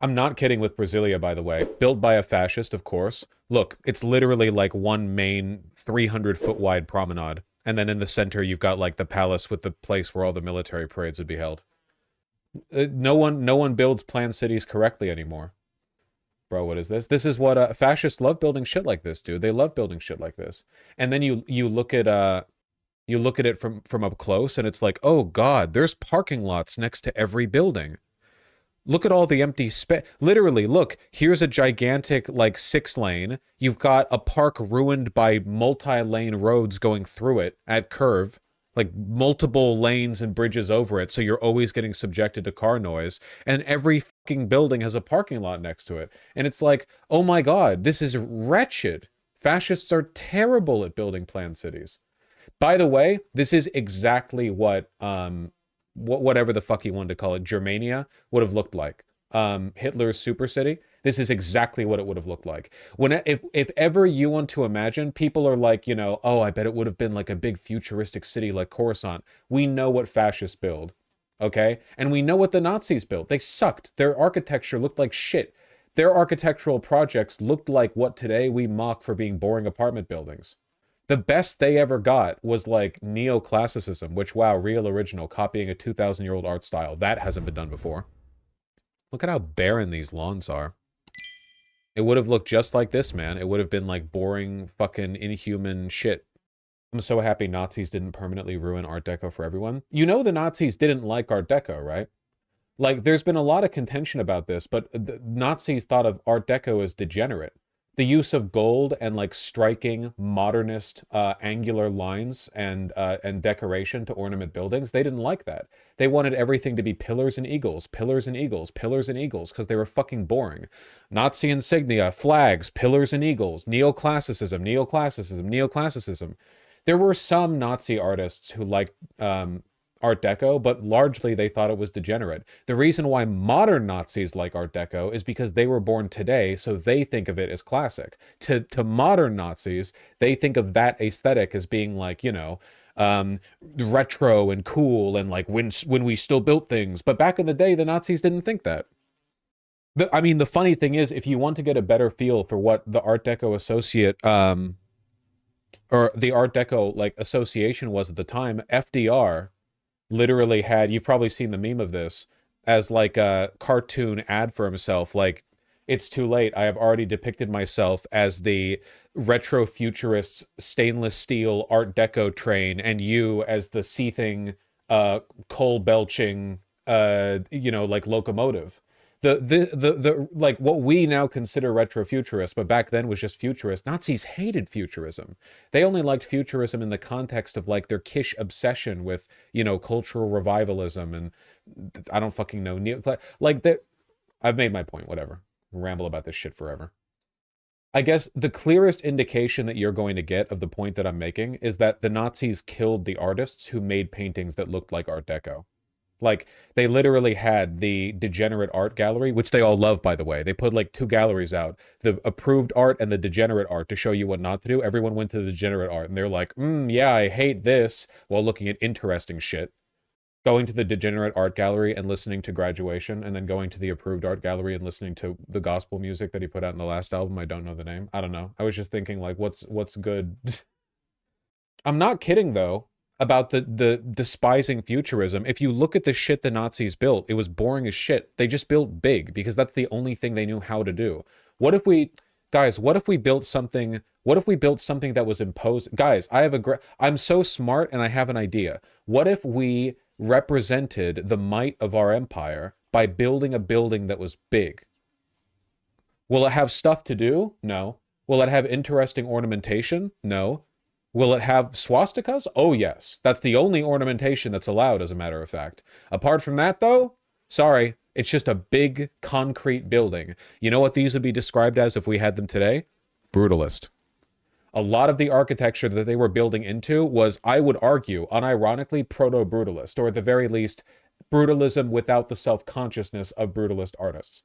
I'm not kidding with Brasilia, by the way. Built by a fascist, of course. Look, it's literally like one main 300-foot wide promenade. And then in the center, you've got like the palace with the place where all the military parades would be held. No one builds planned cities correctly anymore. Bro, what is this? This is what fascists love building shit like this, dude. They love building shit like this. And then you look at it from up close and it's like, "Oh god, there's parking lots next to every building." Look at all the empty space. Literally, look, here's a gigantic, like, 6-lane. You've got a park ruined by multi-lane roads going through it at curve. Like, multiple lanes and bridges over it, so you're always getting subjected to car noise. And every fucking building has a parking lot next to it. And it's like, oh my god, this is wretched. Fascists are terrible at building planned cities. By the way, this is exactly what whatever the fuck you wanted to call it, Germania, would have looked like. Hitler's super city. This is exactly what it would have looked like. If ever you want to imagine, people are like, you know, oh, I bet it would have been like a big futuristic city like Coruscant. We know what fascists build, okay? And we know what the Nazis built. They sucked. Their architecture looked like shit. Their architectural projects looked like what today we mock for being boring apartment buildings. The best they ever got was like neoclassicism, which, wow, real original, copying a 2,000-year-old art style. That hasn't been done before. Look at how barren these lawns are. It would have looked just like this, man. It would have been like boring, fucking inhuman shit. I'm so happy Nazis didn't permanently ruin Art Deco for everyone. You know the Nazis didn't like Art Deco, right? Like, there's been a lot of contention about this, but the Nazis thought of Art Deco as degenerate. The use of gold and like striking modernist angular lines and decoration to ornament buildings, they didn't like that. They wanted everything to be pillars and eagles, pillars and eagles, pillars and eagles, because they were fucking boring. Nazi insignia, flags, pillars and eagles, neoclassicism, neoclassicism, neoclassicism. There were some Nazi artists who liked Art Deco, but largely they thought it was degenerate. The reason why modern Nazis like Art Deco is because they were born today, so they think of it as classic. To modern Nazis, they think of that aesthetic as being like, you know, retro and cool and like when we still built things. But back in the day, the Nazis didn't think that. I mean, the funny thing is, if you want to get a better feel for what the Art Deco associate, or the Art Deco like association was at the time, FDR literally had, you've probably seen the meme of this, as like a cartoon ad for himself, like, it's too late, I have already depicted myself as the retro futurist stainless steel Art Deco train, and you as the seething, coal belching, you know, like locomotive. The like what we now consider retrofuturist, but back then was just futurist. Nazis hated futurism. They only liked futurism in the context of like their kish obsession with, you know, cultural revivalism and I don't fucking know. Like that. I've made my point, whatever. Ramble about this shit forever. I guess the clearest indication that you're going to get of the point that I'm making is that the Nazis killed the artists who made paintings that looked like Art Deco. Like, they literally had the degenerate art gallery, which they all love, by the way. They put, like, 2 galleries out. The approved art and the degenerate art to show you what not to do. Everyone went to the degenerate art, and they're like, yeah, I hate this, while looking at interesting shit. Going to the degenerate art gallery and listening to Graduation, and then going to the approved art gallery and listening to the gospel music that he put out in the last album. I don't know the name. I don't know. I was just thinking, like, what's good? I'm not kidding, though, about the despising futurism. If you look at the shit the Nazis built, it was boring as shit. They just built big because that's the only thing they knew how to do. What if we, guys, what if we built something, what if we built something that was imposed? Guys, I'm so smart and I have an idea. What if we represented the might of our empire by building a building that was big? Will it have stuff to do? No. Will it have interesting ornamentation? No. Will it have swastikas? Oh, yes. That's the only ornamentation that's allowed, as a matter of fact. Apart from that, though, sorry, it's just a big concrete building. You know what these would be described as if we had them today? Brutalist. A lot of the architecture that they were building into was, I would argue, unironically proto-brutalist, or at the very least, brutalism without the self-consciousness of brutalist artists.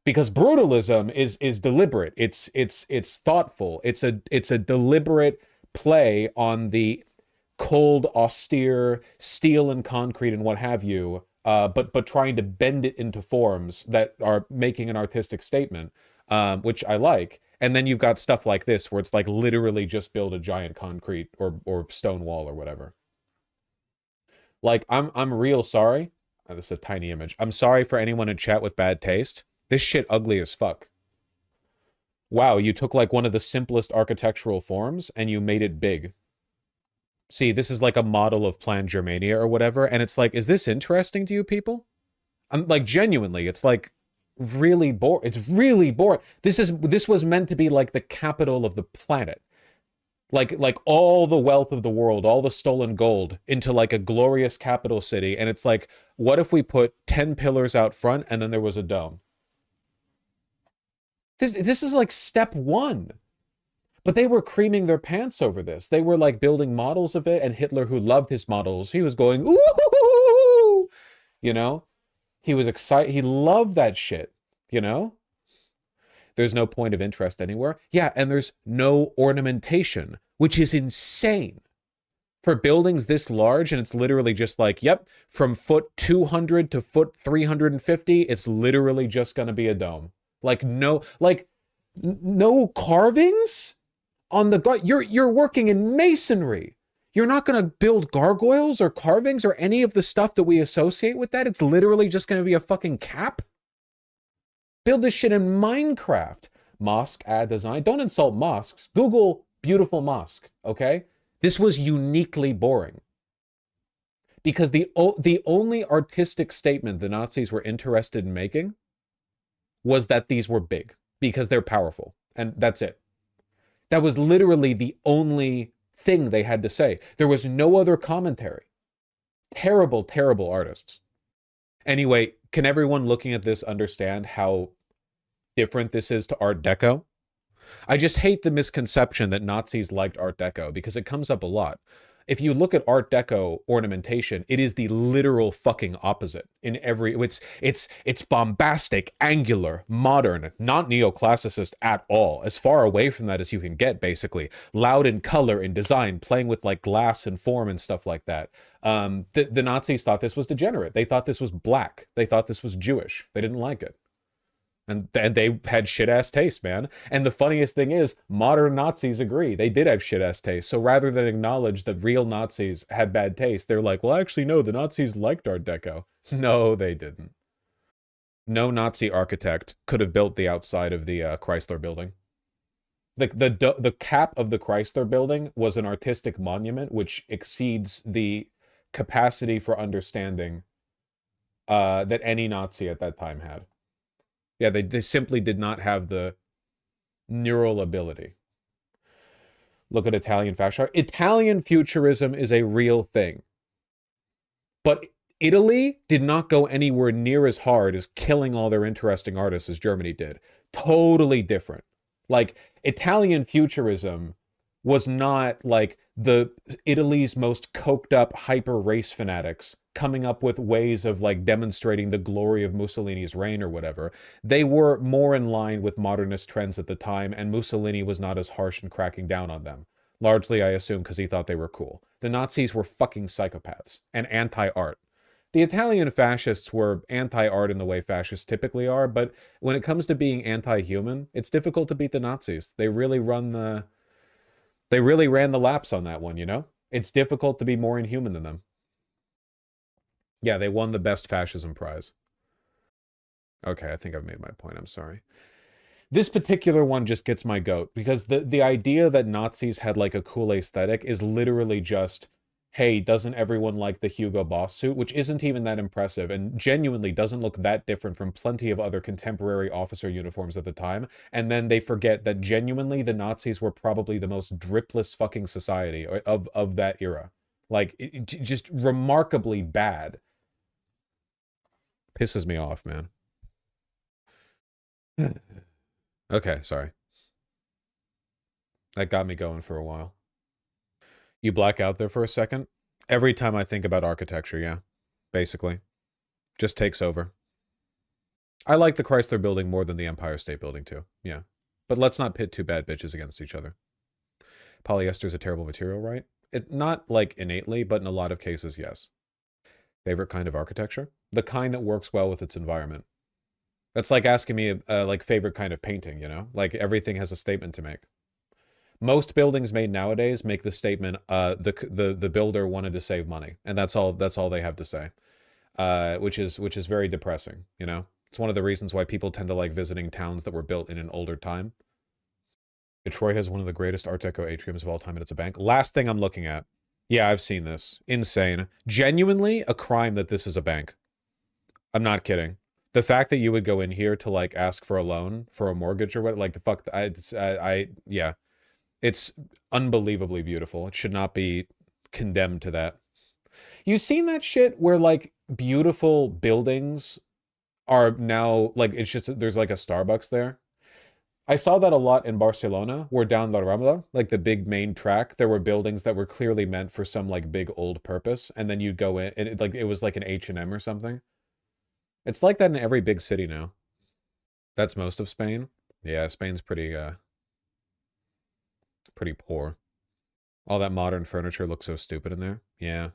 Because brutalism is deliberate. It's thoughtful. It's a deliberate play on the cold, austere steel and concrete and what have you but trying to bend it into forms that are making an artistic statement, which I like. And then you've got stuff like this, where it's like literally just build a giant concrete or stone wall or whatever. Like, I'm real sorry. Oh, this is a tiny image. I'm sorry for anyone in chat with bad taste. This shit ugly as fuck. Wow, you took like one of the simplest architectural forms and you made it big. See, this is like a model of planned Germania or whatever, and it's like, is this interesting to you people? I'm like, genuinely, it's like really boring. It's really boring. This was meant to be like the capital of the planet. Like all the wealth of the world, all the stolen gold into like a glorious capital city, and it's like, what if we put 10 pillars out front and then there was a dome? This is like step one. But they were creaming their pants over this. They were like building models of it, and Hitler, who loved his models, he was going, ooh, you know? He was excited. He loved that shit, you know? There's no point of interest anywhere. Yeah, and there's no ornamentation, which is insane. For buildings this large, and it's literally just like, yep, from foot 200 to foot 350, it's literally just going to be a dome. Like, no carvings? On the you're working in masonry. You're not going to build gargoyles or carvings or any of the stuff that we associate with that. It's literally just going to be a fucking cap. Build this shit in Minecraft. Mosque ad design. Don't insult mosques. Google beautiful mosque, okay? This was uniquely boring. Because the only artistic statement the Nazis were interested in making was that these were big because they're powerful. And that's it. That was literally the only thing they had to say. There was no other commentary. Terrible, terrible artists. Anyway, can everyone looking at this understand how different this is to Art Deco? I just hate the misconception that Nazis liked Art Deco because it comes up a lot. If you look at Art Deco ornamentation, it is the literal fucking opposite in every. It's bombastic, angular, modern, not neoclassicist at all. As far away from that as you can get, basically. Loud in color and design, playing with like glass and form and stuff like that. The Nazis thought this was degenerate. They thought this was black. They thought this was Jewish. They didn't like it. And they had shit-ass taste, man. And the funniest thing is, modern Nazis agree. They did have shit-ass taste. So rather than acknowledge that real Nazis had bad taste, they're like, well, actually, no, the Nazis liked Art Deco. No, they didn't. No Nazi architect could have built the outside of the Chrysler building. The cap of the Chrysler building was an artistic monument which exceeds the capacity for understanding that any Nazi at that time had. Yeah, they simply did not have the neural ability. Look at Italian fashion art. Italian futurism is a real thing. But Italy did not go anywhere near as hard as killing all their interesting artists as Germany did. Totally different. Like, Italian futurism was not like the Italy's most coked up hyper race fanatics coming up with ways of like demonstrating the glory of Mussolini's reign or whatever. They were more in line with modernist trends at the time, and Mussolini was not as harsh in cracking down on them. Largely, I assume, because he thought they were cool. The Nazis were fucking psychopaths and anti-art. The Italian fascists were anti-art in the way fascists typically are, but when it comes to being anti-human, it's difficult to beat the Nazis. They really ran the laps on that one, you know? It's difficult to be more inhuman than them. Yeah, they won the best fascism prize. Okay, I think I've made my point. I'm sorry. This particular one just gets my goat because the idea that Nazis had like a cool aesthetic is literally just, hey, doesn't everyone like the Hugo Boss suit? Which isn't even that impressive and genuinely doesn't look that different from plenty of other contemporary officer uniforms at the time. And then they forget that genuinely the Nazis were probably the most dripless fucking society of that era. Like, just remarkably bad. Pisses me off, man. Okay, sorry. That got me going for a while. You black out there for a second? Every time I think about architecture, yeah. Basically. Just takes over. I like the Chrysler Building more than the Empire State Building, too. Yeah. But let's not pit two bad bitches against each other. Polyester is a terrible material, right? Not, like, innately, but in a lot of cases, yes. Favorite kind of architecture? The kind that works well with its environment. That's like asking me like favorite kind of painting, you know? Like everything has a statement to make. Most buildings made nowadays make the statement the builder wanted to save money, and that's all they have to say. Which is very depressing, you know? It's one of the reasons why people tend to like visiting towns that were built in an older time. Detroit has one of the greatest Art Deco atriums of all time, and it's a bank. Last thing I'm looking at. Yeah, I've seen this. Insane. Genuinely a crime that this is a bank. I'm not kidding. The fact that you would go in here to like ask for a loan for a mortgage or what, like the fuck, yeah. It's unbelievably beautiful. It should not be condemned to that. You've seen that shit where like beautiful buildings are now like, it's just, there's like a Starbucks there. I saw that a lot in Barcelona, where down La Rambla, like the big main track, there were buildings that were clearly meant for some like big old purpose, and then you'd go in, and it was like an H&M or something. It's like that in every big city now. That's most of Spain. Yeah, Spain's pretty poor. All that modern furniture looks so stupid in there. Yeah.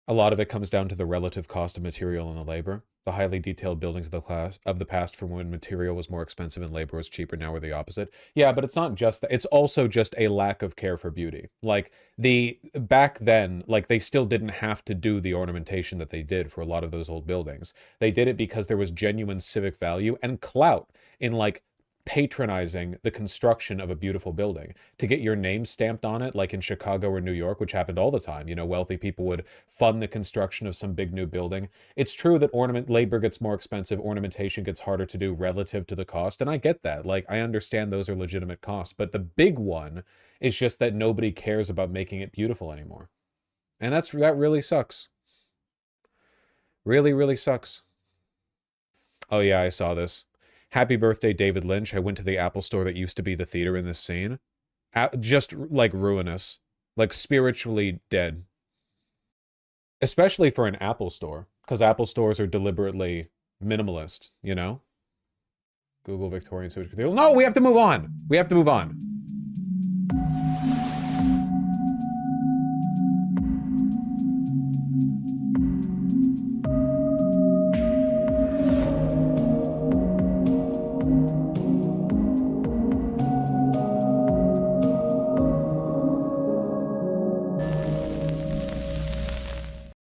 A lot of it comes down to the relative cost of material and the labor. The highly detailed buildings of the past from when material was more expensive and labor was cheaper now were the opposite. Yeah, but it's not just that. It's also just a lack of care for beauty. Like back then, like they still didn't have to do the ornamentation that they did for a lot of those old buildings. They did it because there was genuine civic value and clout in like patronizing the construction of a beautiful building. To get your name stamped on it, like in Chicago or New York, which happened all the time. You know, wealthy people would fund the construction of some big new building. It's true that labor gets more expensive, ornamentation gets harder to do relative to the cost, and I get that. Like, I understand those are legitimate costs, but the big one is just that nobody cares about making it beautiful anymore. And that really sucks. Really, really sucks. Oh yeah, I saw this. Happy birthday, David Lynch. I went to the Apple store that used to be the theater in this scene. Just, like, ruinous. Like, spiritually dead. Especially for an Apple store. Because Apple stores are deliberately minimalist, you know? Google Victorian Social Cathedral. No, we have to move on! We have to move on.